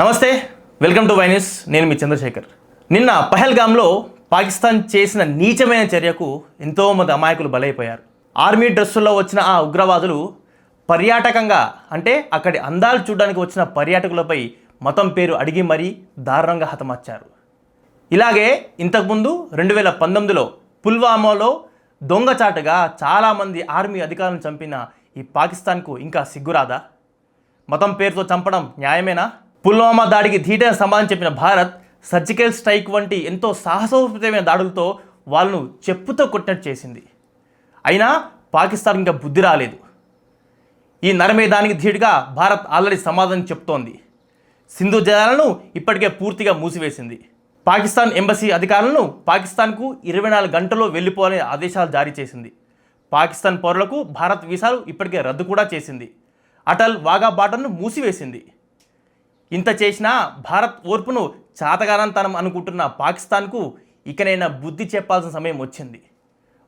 నమస్తే, welcome to Y news. నేను మీ చంద్రశేఖర్. నిన్న పహల్గామ్లో పాకిస్తాన్ చేసిన నీచమైన చర్యకు ఎంతోమంది అమాయకులు బలైపోయారు. ఆర్మీ డ్రెస్సుల్లో వచ్చిన ఆ ఉగ్రవాదులు పర్యాటకంగా అంటే అక్కడి అందాలు చూడడానికి వచ్చిన పర్యాటకులపై మతం పేరు అడిగి మరీ దారుణంగా హతమార్చారు. ఇలాగే ఇంతకుముందు 2019లో పుల్వామాలో దొంగచాటుగా చాలామంది ఆర్మీ అధికారులను చంపిన ఈ పాకిస్తాన్కు ఇంకా సిగ్గురాదా? మతం పేరుతో చంపడం న్యాయమేనా? పుల్వామా దాడికి ధీటైన సమాధానం చెప్పిన భారత్ సర్జికల్ స్ట్రైక్ వంటి ఎంతో సాహసోపేతమైన దాడులతో వాళ్ళను చెప్పుతో కొట్టినట్టు చేసింది. అయినా పాకిస్తాన్ ఇంకా బుద్ధి రాలేదు. ఈ నరమేధానికి ధీటుగా భారత్ ఆల్రెడీ సమాధానం చెప్తోంది. సింధు జలాలను ఇప్పటికే పూర్తిగా మూసివేసింది. పాకిస్తాన్ ఎంబసీ అధికారులను పాకిస్తాన్కు 24 గంటల్లో వెళ్ళిపోవాలని ఆదేశాలు జారీ చేసింది. పాకిస్తాన్ పౌరులకు భారత్ వీసాలు ఇప్పటికే రద్దు కూడా చేసింది. అటల్ వాఘా బార్డర్ను మూసివేసింది. ఇంత చేసినా భారత్ ఓర్పును చాతగానంతనం అనుకుంటున్న పాకిస్తాన్కు ఇకనైనా బుద్ధి చెప్పాల్సిన సమయం వచ్చింది.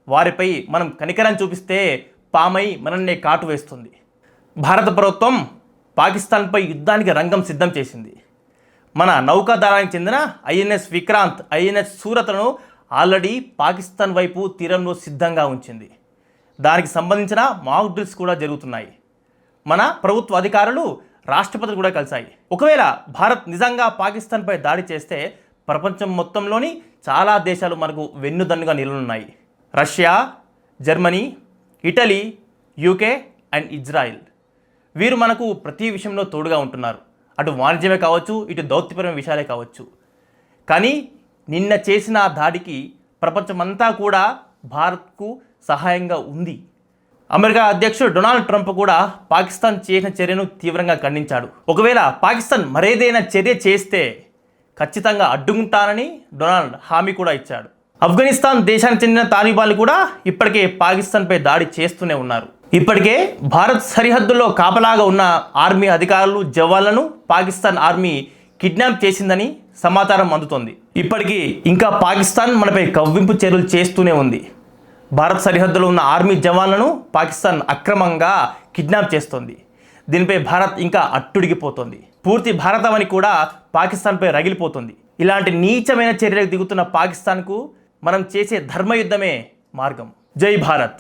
వారిపై మనం కనికరం చూపిస్తే పామై మనల్నే కాటు వేస్తుంది. భారత ప్రభుత్వం పాకిస్తాన్పై యుద్ధానికి రంగం సిద్ధం చేసింది. మన నౌకాదళానికి చెందిన ఐఎన్ఎస్ విక్రాంత్, ఐఎన్ఎస్ సూరత్లను ఆల్రెడీ పాకిస్తాన్ వైపు తీరంలో సిద్ధంగా ఉంచింది. దానికి సంబంధించిన మాక్ డ్రిల్స్ కూడా జరుగుతున్నాయి. మన ప్రభుత్వ అధికారులు రాష్ట్రపతులు కూడా కలిశాయి. ఒకవేళ భారత్ నిజంగా పాకిస్తాన్పై దాడి చేస్తే ప్రపంచం మొత్తంలోని చాలా దేశాలు మనకు వెన్నుదన్నుగా నిలనున్నాయి. Russia, Germany, Italy, UK and Israel వీరు మనకు ప్రతి విషయంలో తోడుగా ఉంటున్నారు. అటు వాణిజ్యమే కావచ్చు, ఇటు దౌత్యపరమైన విషయాలే కావచ్చు. కానీ నిన్న చేసిన దాడికి ప్రపంచమంతా కూడా భారత్కు సహాయంగా ఉంది. అమెరికా అధ్యక్షుడు డొనాల్డ్ ట్రంప్ కూడా పాకిస్తాన్ చేసిన చర్యను తీవ్రంగా ఖండించాడు. ఒకవేళ పాకిస్తాన్ మరేదైనా చర్య చేస్తే ఖచ్చితంగా అడ్డుకుంటానని డొనాల్డ్ హామీ కూడా ఇచ్చాడు. ఆఫ్ఘనిస్తాన్ దేశానికి చెందిన తాలిబాన్లు కూడా ఇప్పటికే పాకిస్తాన్పై దాడి చేస్తూనే ఉన్నారు. ఇప్పటికే భారత్ సరిహద్దుల్లో కాపలాగా ఉన్న ఆర్మీ అధికారులు, జవాన్లను పాకిస్తాన్ ఆర్మీ కిడ్నాప్ చేసిందని సమాచారం అందుతోంది. ఇప్పటికీ ఇంకా పాకిస్తాన్ మనపై కవ్వింపు చర్యలు చేస్తూనే ఉంది. భారత్ సరిహద్దులో ఉన్న ఆర్మీ జవాన్లను పాకిస్తాన్ అక్రమంగా కిడ్నాప్ చేస్తోంది. దీనిపై భారత్ ఇంకా అట్టుడిగిపోతుంది. పూర్తి భారతమని కూడా పాకిస్తాన్పై రగిలిపోతుంది. ఇలాంటి నీచమైన చర్యలకు దిగుతున్న పాకిస్తాన్కు మనం చేసే ధర్మయుద్ధమే మార్గం. జై భారత్.